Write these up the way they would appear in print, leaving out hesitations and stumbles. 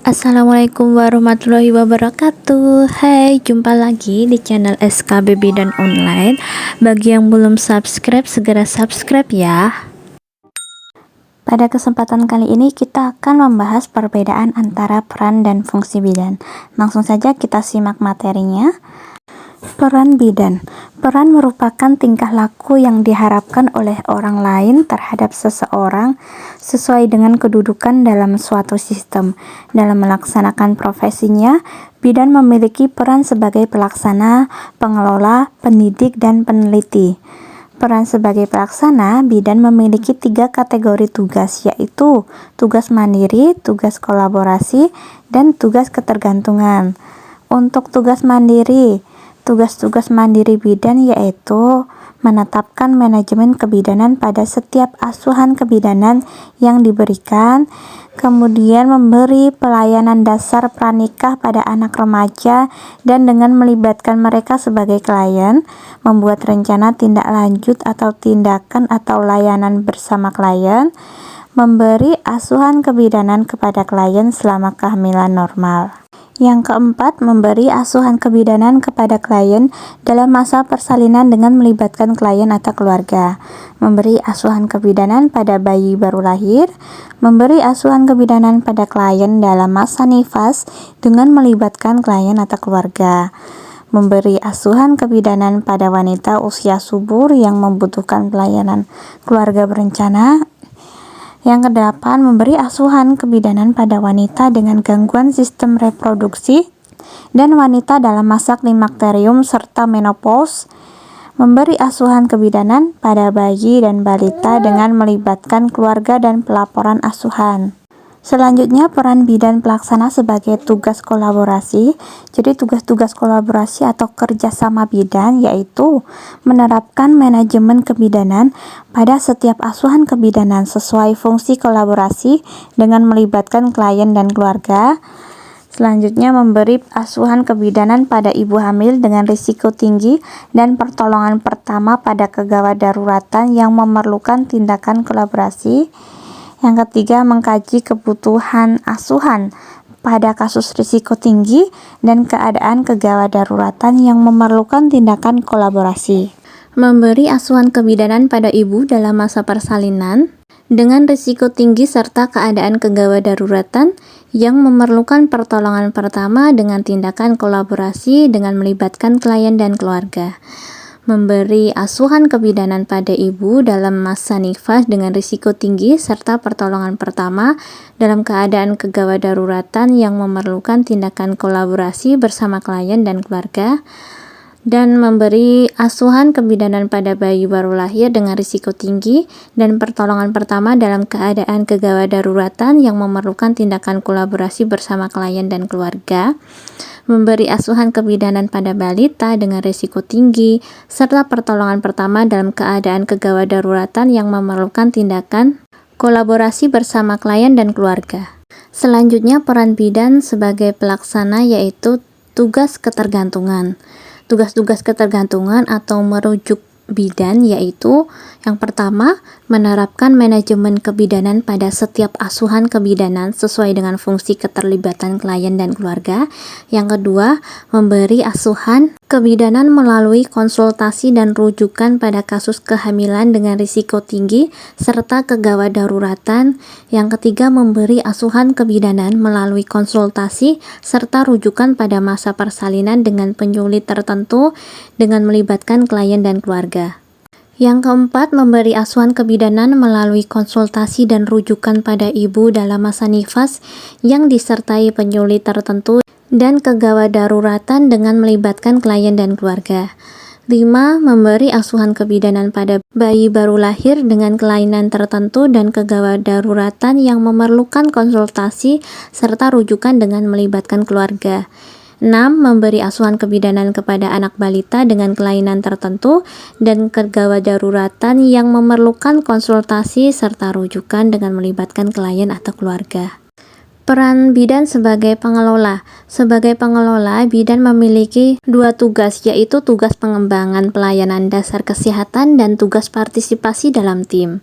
Assalamualaikum warahmatullahi wabarakatuh. Hai, jumpa lagi di channel SKB Bidan Online. Bagi yang belum subscribe, segera subscribe ya. Pada kesempatan kali ini kita akan membahas perbedaan antara peran dan fungsi bidan. Langsung saja kita simak materinya. Peran bidan. Peran merupakan tingkah laku yang diharapkan oleh orang lain terhadap seseorang sesuai dengan kedudukan dalam suatu sistem. Dalam melaksanakan profesinya, bidan memiliki peran sebagai pelaksana, pengelola, pendidik, dan peneliti. Peran sebagai pelaksana, bidan memiliki 3 kategori tugas, yaitu tugas mandiri, tugas kolaborasi, dan tugas ketergantungan. Untuk tugas mandiri, tugas-tugas mandiri bidan yaitu menetapkan manajemen kebidanan pada setiap asuhan kebidanan yang diberikan, kemudian memberi pelayanan dasar pranikah pada anak remaja dan dengan melibatkan mereka sebagai klien, membuat rencana tindak lanjut atau tindakan atau layanan bersama klien, memberi asuhan kebidanan kepada klien selama kehamilan normal. Yang keempat, memberi asuhan kebidanan kepada klien dalam masa persalinan dengan melibatkan klien atau keluarga. Memberi asuhan kebidanan pada bayi baru lahir. Memberi asuhan kebidanan pada klien dalam masa nifas dengan melibatkan klien atau keluarga. Memberi asuhan kebidanan pada wanita usia subur yang membutuhkan pelayanan keluarga berencana. Yang kedelapan, memberi asuhan kebidanan pada wanita dengan gangguan sistem reproduksi dan wanita dalam masa klimakterium serta menopause. Memberi asuhan kebidanan pada bayi dan balita dengan melibatkan keluarga dan pelaporan asuhan. Selanjutnya, peran bidan pelaksana sebagai tugas kolaborasi. Jadi tugas-tugas kolaborasi atau kerjasama bidan yaitu menerapkan manajemen kebidanan pada setiap asuhan kebidanan sesuai fungsi kolaborasi dengan melibatkan klien dan keluarga. Selanjutnya, memberi asuhan kebidanan pada ibu hamil dengan risiko tinggi dan pertolongan pertama pada kegawat daruratan yang memerlukan tindakan kolaborasi. Yang ketiga, mengkaji kebutuhan asuhan pada kasus risiko tinggi dan keadaan kegawat daruratan yang memerlukan tindakan kolaborasi. Memberi asuhan kebidanan pada ibu dalam masa persalinan dengan risiko tinggi serta keadaan kegawat daruratan yang memerlukan pertolongan pertama dengan tindakan kolaborasi dengan melibatkan klien dan keluarga. Memberi asuhan kebidanan pada ibu dalam masa nifas dengan risiko tinggi serta pertolongan pertama dalam keadaan kegawat daruratan yang memerlukan tindakan kolaborasi bersama klien dan keluarga, dan memberi asuhan kebidanan pada bayi baru lahir dengan risiko tinggi dan pertolongan pertama dalam keadaan kegawat daruratan yang memerlukan tindakan kolaborasi bersama klien dan keluarga. Memberi asuhan kebidanan pada balita dengan risiko tinggi serta pertolongan pertama dalam keadaan kegawat daruratan yang memerlukan tindakan kolaborasi bersama klien dan keluarga. Selanjutnya, peran bidan sebagai pelaksana yaitu tugas ketergantungan. Tugas-tugas ketergantungan atau merujuk bidan yaitu yang pertama, menerapkan manajemen kebidanan pada setiap asuhan kebidanan sesuai dengan fungsi keterlibatan klien dan keluarga. Yang kedua, memberi asuhan kebidanan melalui konsultasi dan rujukan pada kasus kehamilan dengan risiko tinggi serta kegawat daruratan. Yang ketiga, memberi asuhan kebidanan melalui konsultasi serta rujukan pada masa persalinan dengan penyulit tertentu dengan melibatkan klien dan keluarga. Yang keempat, memberi asuhan kebidanan melalui konsultasi dan rujukan pada ibu dalam masa nifas yang disertai penyulit tertentu dan kegawat daruratan dengan melibatkan klien dan keluarga. 5. Memberi asuhan kebidanan pada bayi baru lahir dengan kelainan tertentu dan kegawat daruratan yang memerlukan konsultasi serta rujukan dengan melibatkan keluarga. 6. Memberi asuhan kebidanan kepada anak balita dengan kelainan tertentu dan kegawat daruratan yang memerlukan konsultasi serta rujukan dengan melibatkan klien atau keluarga. Peran bidan sebagai pengelola. Sebagai pengelola, bidan memiliki 2 tugas, yaitu tugas pengembangan pelayanan dasar kesehatan dan tugas partisipasi dalam tim.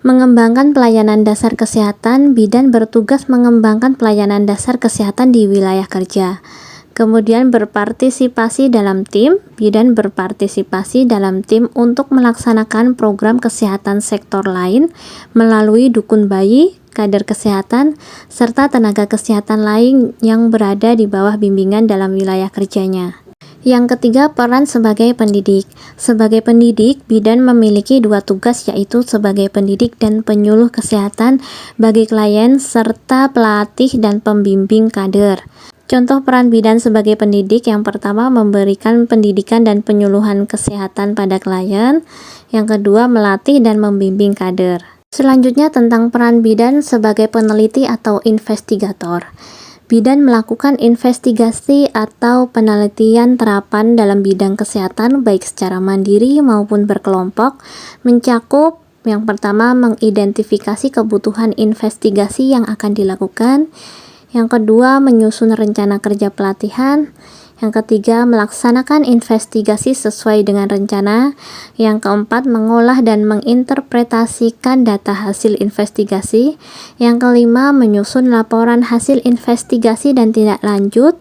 Mengembangkan pelayanan dasar kesehatan, bidan bertugas mengembangkan pelayanan dasar kesehatan di wilayah kerja. Kemudian berpartisipasi dalam tim, bidan berpartisipasi dalam tim untuk melaksanakan program kesehatan sektor lain melalui dukun bayi, kader kesehatan, serta tenaga kesehatan lain yang berada di bawah bimbingan dalam wilayah kerjanya. Yang ketiga, peran sebagai pendidik. Sebagai pendidik, bidan memiliki dua tugas, yaitu sebagai pendidik dan penyuluh kesehatan bagi klien serta pelatih dan pembimbing kader. Contoh peran bidan sebagai pendidik: yang pertama, memberikan pendidikan dan penyuluhan kesehatan pada klien. Yang kedua, melatih dan membimbing kader. Selanjutnya, tentang peran bidan sebagai peneliti atau investigator. Bidan melakukan investigasi atau penelitian terapan dalam bidang kesehatan baik secara mandiri maupun berkelompok, mencakup yang pertama, mengidentifikasi kebutuhan investigasi yang akan dilakukan. Yang kedua, menyusun rencana kerja pelatihan. Yang ketiga, melaksanakan investigasi sesuai dengan rencana. Yang keempat, mengolah dan menginterpretasikan data hasil investigasi. Yang kelima, menyusun laporan hasil investigasi dan tindak lanjut.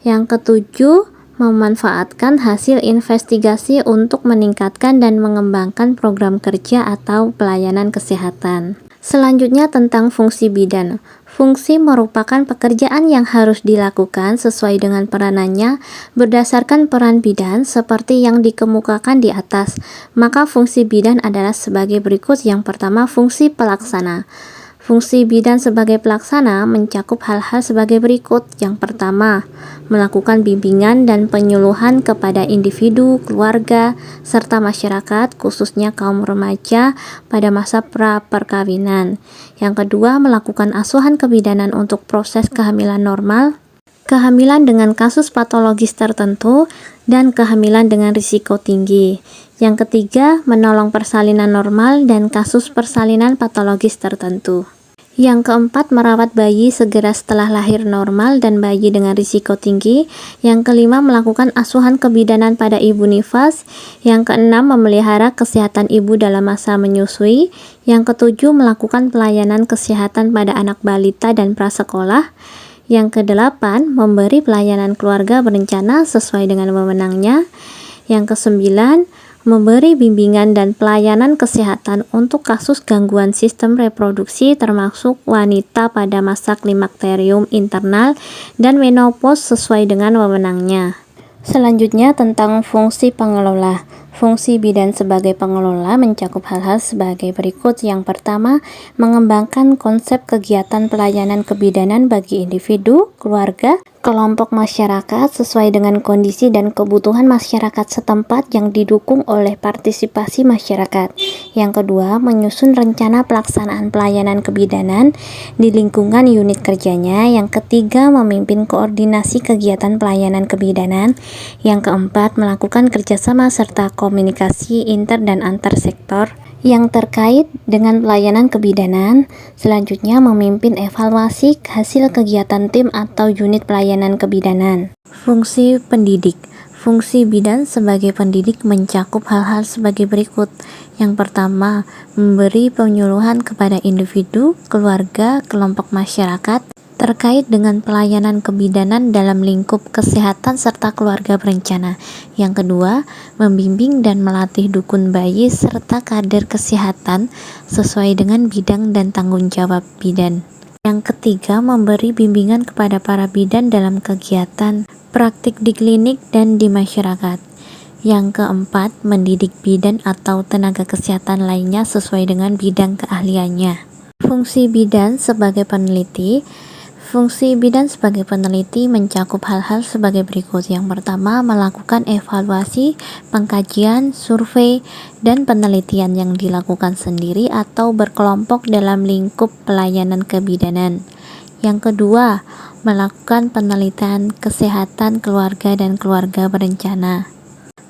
Yang ketujuh, memanfaatkan hasil investigasi untuk meningkatkan dan mengembangkan program kerja atau pelayanan kesehatan. Selanjutnya, tentang fungsi bidan. Fungsi merupakan pekerjaan yang harus dilakukan sesuai dengan peranannya berdasarkan peran bidan seperti yang dikemukakan di atas. Maka fungsi bidan adalah sebagai berikut. Yang pertama, fungsi pelaksana. Fungsi bidan sebagai pelaksana mencakup hal-hal sebagai berikut. Yang pertama, melakukan bimbingan dan penyuluhan kepada individu, keluarga, serta masyarakat, khususnya kaum remaja pada masa pra-perkawinan. Yang kedua, melakukan asuhan kebidanan untuk proses kehamilan normal, kehamilan dengan kasus patologis tertentu, dan kehamilan dengan risiko tinggi. Yang ketiga, menolong persalinan normal dan kasus persalinan patologis tertentu. Yang keempat, merawat bayi segera setelah lahir normal dan bayi dengan risiko tinggi. Yang kelima, melakukan asuhan kebidanan pada ibu nifas. Yang keenam, memelihara kesehatan ibu dalam masa menyusui. Yang ketujuh, melakukan pelayanan kesehatan pada anak balita dan prasekolah. Yang kedelapan, memberi pelayanan keluarga berencana sesuai dengan wewenangnya. Yang kesembilan, memberi bimbingan dan pelayanan kesehatan untuk kasus gangguan sistem reproduksi termasuk wanita pada masa klimakterium internal dan menopause sesuai dengan wewenangnya. Selanjutnya, tentang fungsi pengelola. Fungsi bidan sebagai pengelola mencakup hal-hal sebagai berikut. Yang pertama, mengembangkan konsep kegiatan pelayanan kebidanan bagi individu, keluarga, kelompok masyarakat sesuai dengan kondisi dan kebutuhan masyarakat setempat yang didukung oleh partisipasi masyarakat. Yang kedua, menyusun rencana pelaksanaan pelayanan kebidanan di lingkungan unit kerjanya. Yang ketiga, memimpin koordinasi kegiatan pelayanan kebidanan. Yang keempat, melakukan kerjasama serta komunikasi inter dan antar sektor yang terkait dengan pelayanan kebidanan. Selanjutnya, memimpin evaluasi hasil kegiatan tim atau unit pelayanan kebidanan. Fungsi pendidik. Fungsi bidan sebagai pendidik mencakup hal-hal sebagai berikut. Yang pertama, memberi penyuluhan kepada individu, keluarga, kelompok masyarakat terkait dengan pelayanan kebidanan dalam lingkup kesehatan serta keluarga berencana. Yang kedua, membimbing dan melatih dukun bayi serta kader kesehatan sesuai dengan bidang dan tanggung jawab bidan. Yang ketiga, memberi bimbingan kepada para bidan dalam kegiatan praktik di klinik dan di masyarakat. Yang keempat, mendidik bidan atau tenaga kesehatan lainnya sesuai dengan bidang keahliannya. Fungsi bidan sebagai peneliti. Fungsi bidan sebagai peneliti mencakup hal-hal sebagai berikut. Yang pertama, melakukan evaluasi, pengkajian, survei, dan penelitian yang dilakukan sendiri atau berkelompok dalam lingkup pelayanan kebidanan. Yang kedua, melakukan penelitian kesehatan keluarga dan keluarga berencana.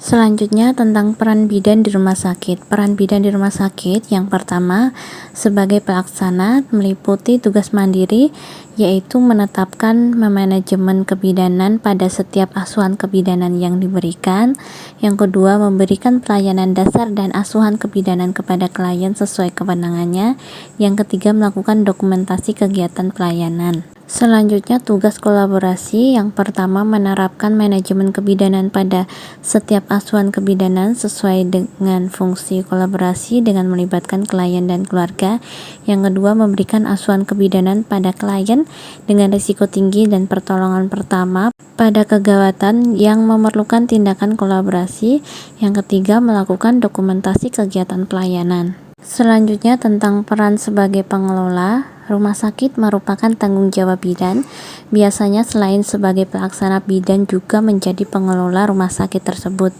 Selanjutnya, tentang peran bidan di rumah sakit. Peran bidan di rumah sakit yang pertama, sebagai pelaksana meliputi tugas mandiri yaitu menetapkan manajemen kebidanan pada setiap asuhan kebidanan yang diberikan. Yang kedua, memberikan pelayanan dasar dan asuhan kebidanan kepada klien sesuai kewenangannya. Yang ketiga, melakukan dokumentasi kegiatan pelayanan. Selanjutnya, tugas kolaborasi. Yang pertama, menerapkan manajemen kebidanan pada setiap asuhan kebidanan sesuai dengan fungsi kolaborasi dengan melibatkan klien dan keluarga. Yang kedua, memberikan asuhan kebidanan pada klien dengan risiko tinggi dan pertolongan pertama pada kegawatan yang memerlukan tindakan kolaborasi. Yang ketiga, melakukan dokumentasi kegiatan pelayanan. Selanjutnya, tentang peran sebagai pengelola. Rumah sakit merupakan tanggung jawab bidan. Biasanya selain sebagai pelaksana, bidan juga menjadi pengelola rumah sakit tersebut,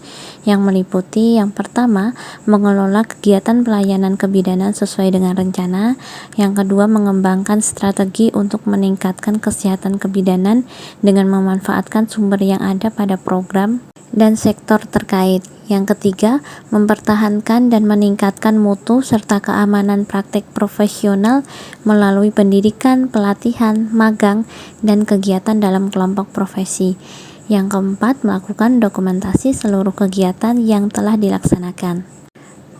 yang meliputi yang pertama, mengelola kegiatan pelayanan kebidanan sesuai dengan rencana. Yang kedua, mengembangkan strategi untuk meningkatkan kesehatan kebidanan dengan memanfaatkan sumber yang ada pada program dan sektor terkait. Yang ketiga, mempertahankan dan meningkatkan mutu serta keamanan praktek profesional melalui pendidikan, pelatihan, magang, dan kegiatan dalam kelompok profesi. Yang keempat, melakukan dokumentasi seluruh kegiatan yang telah dilaksanakan.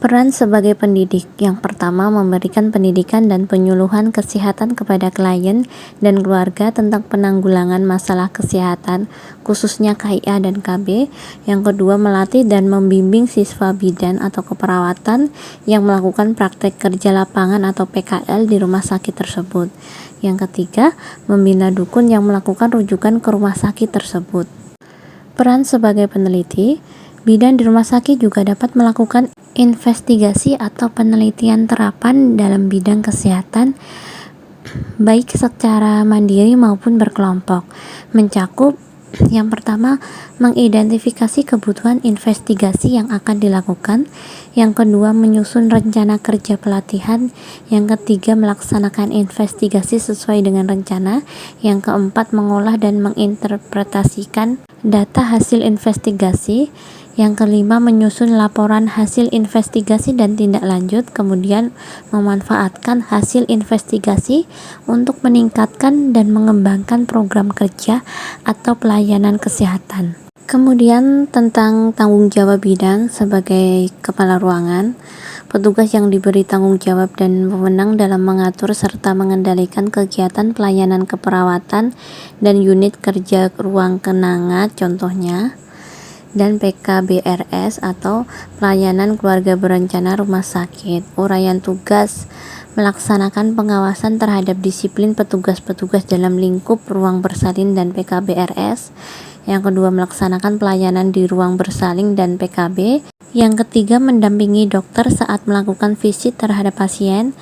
Peran sebagai pendidik. Yang pertama, memberikan pendidikan dan penyuluhan kesehatan kepada klien dan keluarga tentang penanggulangan masalah kesehatan, khususnya KIA dan KB. Yang kedua, melatih dan membimbing siswa bidan atau keperawatan yang melakukan praktek kerja lapangan atau PKL di rumah sakit tersebut. Yang ketiga, membina dukun yang melakukan rujukan ke rumah sakit tersebut. Peran sebagai peneliti. Bidan di rumah sakit juga dapat melakukan investigasi atau penelitian terapan dalam bidang kesehatan, baik secara mandiri maupun berkelompok. Mencakup yang pertama, mengidentifikasi kebutuhan investigasi yang akan dilakukan. Yang kedua, menyusun rencana kerja pelatihan. Yang ketiga, melaksanakan investigasi sesuai dengan rencana. Yang keempat, mengolah dan menginterpretasikan data hasil investigasi. Yang kelima, menyusun laporan hasil investigasi dan tindak lanjut, kemudian memanfaatkan hasil investigasi untuk meningkatkan dan mengembangkan program kerja atau pelayanan kesehatan. Kemudian tentang tanggung jawab bidan sebagai kepala ruangan. Petugas yang diberi tanggung jawab dan wewenang dalam mengatur serta mengendalikan kegiatan pelayanan keperawatan dan unit kerja ruang kenanga, contohnya, dan PKBRS atau pelayanan keluarga berencana rumah sakit. Uraian tugas: melaksanakan pengawasan terhadap disiplin petugas-petugas dalam lingkup ruang bersalin dan PKBRS. Yang kedua, melaksanakan pelayanan di ruang bersalin dan PKB. Yang ketiga, mendampingi dokter saat melakukan visit terhadap pasien.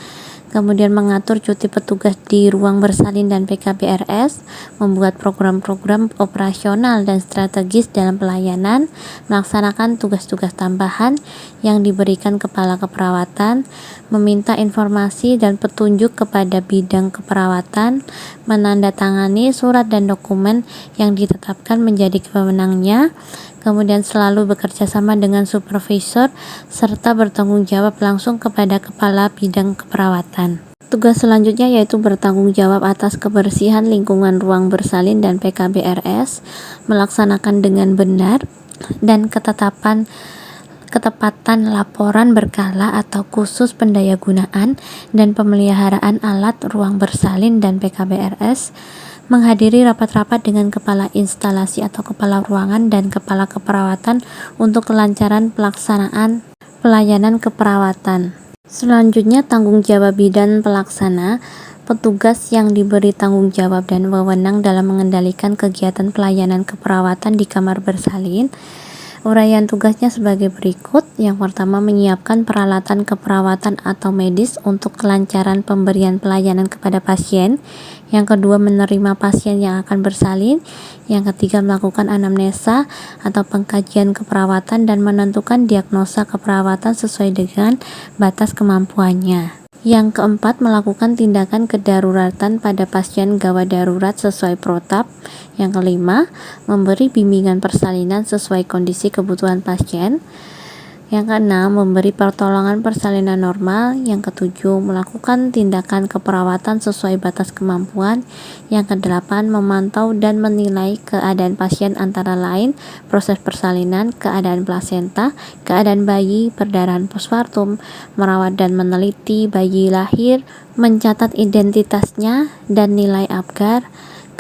Kemudian mengatur cuti petugas di ruang bersalin dan PKBRS, membuat program-program operasional dan strategis dalam pelayanan, melaksanakan tugas-tugas tambahan yang diberikan kepala keperawatan, meminta informasi dan petunjuk kepada bidang keperawatan, menandatangani surat dan dokumen yang ditetapkan menjadi kewenangannya, kemudian selalu bekerja sama dengan supervisor serta bertanggung jawab langsung kepada kepala bidang keperawatan. Tugas selanjutnya yaitu bertanggung jawab atas kebersihan lingkungan ruang bersalin dan PKBRS, melaksanakan dengan benar dan ketepatan laporan berkala atau khusus pendayagunaan dan pemeliharaan alat ruang bersalin dan PKBRS, menghadiri rapat-rapat dengan kepala instalasi atau kepala ruangan dan kepala keperawatan untuk kelancaran pelaksanaan pelayanan keperawatan. Selanjutnya, tanggung jawab bidan pelaksana. Petugas yang diberi tanggung jawab dan wewenang dalam mengendalikan kegiatan pelayanan keperawatan di kamar bersalin. Uraian tugasnya sebagai berikut. Yang pertama, menyiapkan peralatan keperawatan atau medis untuk kelancaran pemberian pelayanan kepada pasien. Yang kedua, menerima pasien yang akan bersalin. Yang ketiga, melakukan anamnesa atau pengkajian keperawatan dan menentukan diagnosa keperawatan sesuai dengan batas kemampuannya. Yang keempat, melakukan tindakan kedaruratan pada pasien gawat darurat sesuai protap. Yang kelima, memberi bimbingan persalinan sesuai kondisi kebutuhan pasien. Yang keenam, memberi pertolongan persalinan normal. Yang ketujuh, melakukan tindakan keperawatan sesuai batas kemampuan. Yang kedelapan, memantau dan menilai keadaan pasien antara lain proses persalinan, keadaan plasenta, keadaan bayi, perdarahan postpartum, merawat dan meneliti bayi lahir, mencatat identitasnya dan nilai APGAR,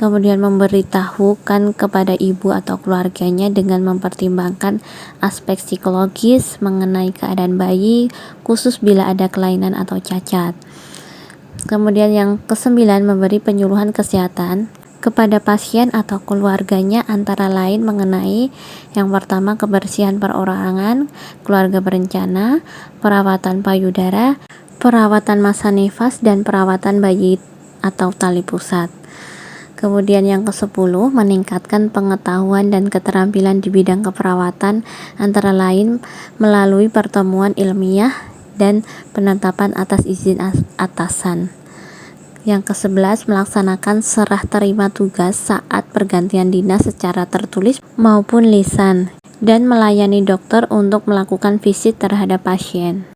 kemudian memberitahukan kepada ibu atau keluarganya dengan mempertimbangkan aspek psikologis mengenai keadaan bayi, khusus bila ada kelainan atau cacat. Kemudian yang kesembilan, memberi penyuluhan kesehatan kepada pasien atau keluarganya antara lain mengenai yang pertama, kebersihan perorangan, keluarga berencana, perawatan payudara, perawatan masa nifas, dan perawatan bayi atau tali pusat. Kemudian yang ke-10, meningkatkan pengetahuan dan keterampilan di bidang keperawatan antara lain melalui pertemuan ilmiah dan penetapan atas izin atasan. Yang ke-11, melaksanakan serah terima tugas saat pergantian dinas secara tertulis maupun lisan dan melayani dokter untuk melakukan visit terhadap pasien.